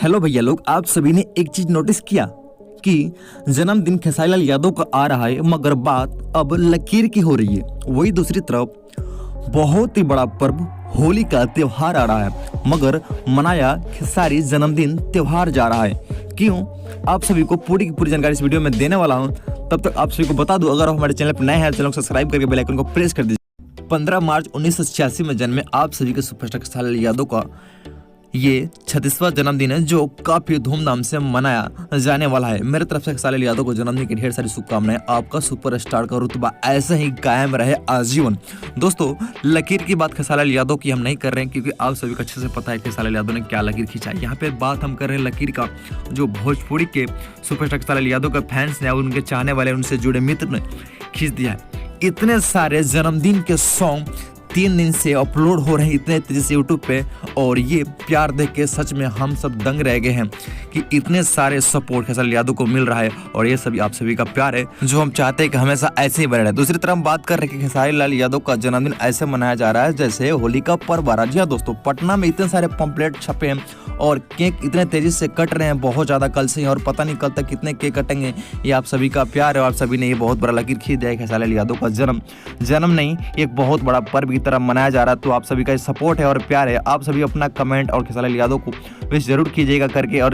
Hello भैया लोग, आप सभी ने एक चीज नोटिस किया कि जन्मदिन खेसारी लाल यादव का आ रहा है, मगर बात अब लकीर की हो रही है। वही दूसरी तरफ बहुत ही बड़ा पर्व होली का त्योहार आ रहा है, मगर मनाया खेसारी जन्मदिन त्योहार जा रहा है। क्यों? आप सभी को पूरी की पूरी जानकारी इस वीडियो में देने वाला हूं। तब तक आप सभी को बता दूं, अगर आप हमारे चैनल पर नए हैं, चैनल को सब्सक्राइब करके बेल आइकन को प्रेस कर दीजिए। 15 मार्च 1986 में जन्मे आप सभी के सुपरस्टार खेसारी लाल यादव का ये 36वां जन्मदिन है, जो काफी धूमधाम से मनाया जाने वाला है। मेरे तरफ से खेसारी लाल यादव को जन्मदिन की ढेर सारी शुभकामनाएं। आपका सुपरस्टार का रुतबा ऐसे ही कायम रहे आजीवन। दोस्तों, लकीर की बात खेसारी लाल यादव की हम नहीं कर रहे हैं, क्योंकि आप सभी को अच्छे से पता है खेसारी लाल यादव ने क्या लकीर खींचा है। यहाँ पे बात हम कर रहे हैं लकीर का, जो भोजपुरी के सुपरस्टार खेसारी लाल यादव के फैंस ने, उनके चाहने वाले, उनसे जुड़े मित्र ने खींच दिया है। इतने सारे जन्मदिन के सॉन्ग 3 दिन से अपलोड हो रहे हैं इतने तेजी से यूट्यूब पे, और ये प्यार देख के सच में हम सब दंग रह गए हैं कि इतने सारे सपोर्ट खेसारी लाल यादव को मिल रहा है, और ये सभी आप सभी का प्यार है जो हम चाहते हैं कि हमेशा ऐसे ही बने रहे। दूसरी तरफ हम बात कर रहे हैं कि खेसारी लाल यादव का जन्मदिन ऐसे मनाया जा रहा है जैसे होली का पर्व आ रहा है। जी हाँ दोस्तों, पटना में इतने सारे पंपलेट छपे हैं और केक इतने तेजी से कट रहे हैं, बहुत ज्यादा कल से ही, और पता नहीं कल तक कितने केक कटेंगे। ये आप सभी का प्यार है, और आप सभी ने ये बहुत बड़ा लकीर खींच दिया है। खेसारी लाल यादव का जन्म नहीं, एक बहुत बड़ा पर्व की तरह मनाया जा रहा है। तो आप सभी का सपोर्ट है और प्यार है। आप सभी अपना कमेंट और खेसारी लाल यादव को विश जरूर कीजिएगा करके, और